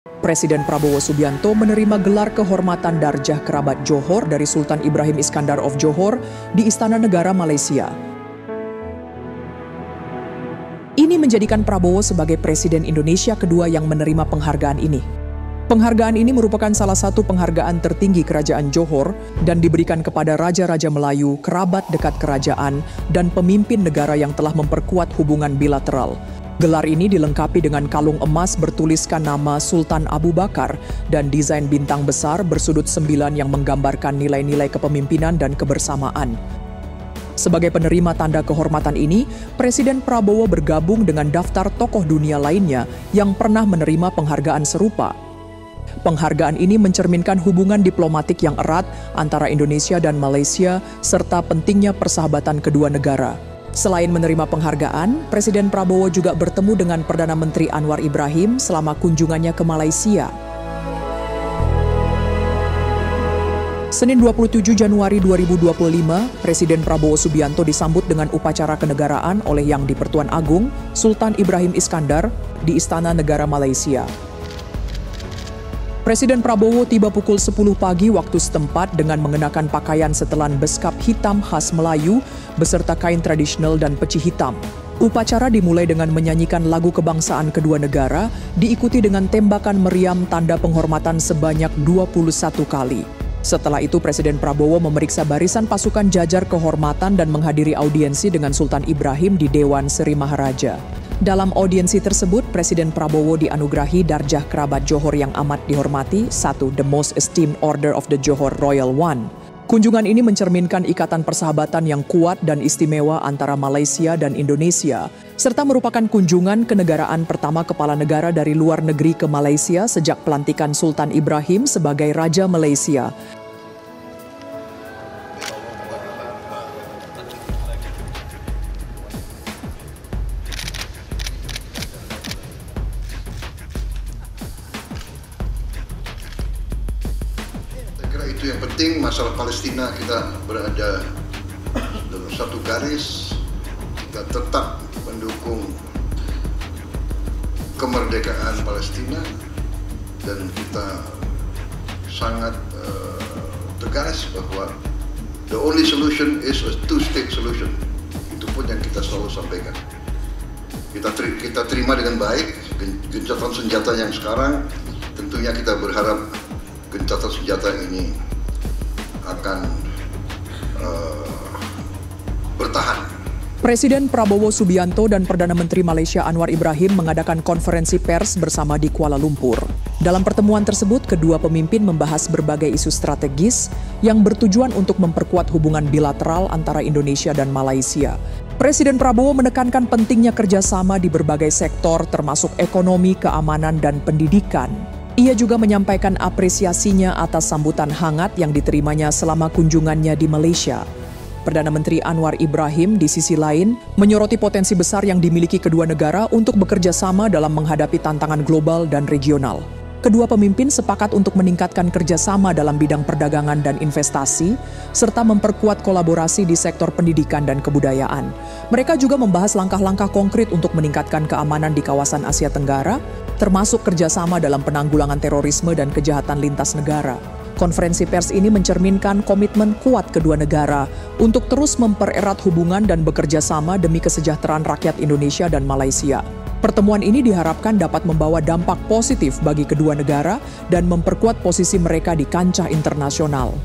Presiden Prabowo Subianto menerima gelar kehormatan Darjah Kerabat Johor dari Sultan Ibrahim Iskandar of Johor di Istana Negara Malaysia. Ini menjadikan Prabowo sebagai Presiden Indonesia kedua yang menerima penghargaan ini. Penghargaan ini merupakan salah satu penghargaan tertinggi Kerajaan Johor dan diberikan kepada Raja-Raja Melayu, kerabat dekat kerajaan, dan pemimpin negara yang telah memperkuat hubungan bilateral. Gelar ini dilengkapi dengan kalung emas bertuliskan nama Sultan Abu Bakar dan desain bintang besar bersudut 9 yang menggambarkan nilai-nilai kepemimpinan dan kebersamaan. Sebagai penerima tanda kehormatan ini, Presiden Prabowo bergabung dengan daftar tokoh dunia lainnya yang pernah menerima penghargaan serupa. Penghargaan ini mencerminkan hubungan diplomatik yang erat antara Indonesia dan Malaysia serta pentingnya persahabatan kedua negara. Selain menerima penghargaan, Presiden Prabowo juga bertemu dengan Perdana Menteri Anwar Ibrahim selama kunjungannya ke Malaysia. Senin 27 Januari 2025, Presiden Prabowo Subianto disambut dengan upacara kenegaraan oleh Yang di-Pertuan Agong Sultan Ibrahim Iskandar di Istana Negara Malaysia. Presiden Prabowo tiba pukul 10 pagi waktu setempat dengan mengenakan pakaian setelan beskap hitam khas Melayu beserta kain tradisional dan peci hitam. Upacara dimulai dengan menyanyikan lagu kebangsaan kedua negara, diikuti dengan tembakan meriam tanda penghormatan sebanyak 21 kali. Setelah itu, Presiden Prabowo memeriksa barisan pasukan jajar kehormatan dan menghadiri audiensi dengan Sultan Ibrahim di Dewan Seri Maharaja. Dalam audiensi tersebut, Presiden Prabowo dianugerahi Darjah Kerabat Johor yang amat dihormati, 1. The Most Esteemed Order of the Johor Royal One. Kunjungan ini mencerminkan ikatan persahabatan yang kuat dan istimewa antara Malaysia dan Indonesia, serta merupakan kunjungan kenegaraan pertama kepala negara dari luar negeri ke Malaysia sejak pelantikan Sultan Ibrahim sebagai Raja Malaysia. Itu yang penting, masalah Palestina kita berada dalam satu garis, kita tetap mendukung kemerdekaan Palestina dan kita sangat tegas bahwa the only solution is a two-state solution. Itu pun yang kita selalu sampaikan. Kita terima dengan baik gencatan senjata yang sekarang, tentunya kita berharap gencatan senjata ini akan bertahan. Presiden Prabowo Subianto dan Perdana Menteri Malaysia Anwar Ibrahim mengadakan konferensi pers bersama di Kuala Lumpur. Dalam pertemuan tersebut, kedua pemimpin membahas berbagai isu strategis yang bertujuan untuk memperkuat hubungan bilateral antara Indonesia dan Malaysia. Presiden Prabowo menekankan pentingnya kerjasama di berbagai sektor termasuk ekonomi, keamanan, dan pendidikan. Ia juga menyampaikan apresiasinya atas sambutan hangat yang diterimanya selama kunjungannya di Malaysia. Perdana Menteri Anwar Ibrahim di sisi lain menyoroti potensi besar yang dimiliki kedua negara untuk bekerja sama dalam menghadapi tantangan global dan regional. Kedua pemimpin sepakat untuk meningkatkan kerjasama dalam bidang perdagangan dan investasi, serta memperkuat kolaborasi di sektor pendidikan dan kebudayaan. Mereka juga membahas langkah-langkah konkret untuk meningkatkan keamanan di kawasan Asia Tenggara, termasuk kerjasama dalam penanggulangan terorisme dan kejahatan lintas negara. Konferensi pers ini mencerminkan komitmen kuat kedua negara untuk terus mempererat hubungan dan bekerja sama demi kesejahteraan rakyat Indonesia dan Malaysia. Pertemuan ini diharapkan dapat membawa dampak positif bagi kedua negara dan memperkuat posisi mereka di kancah internasional.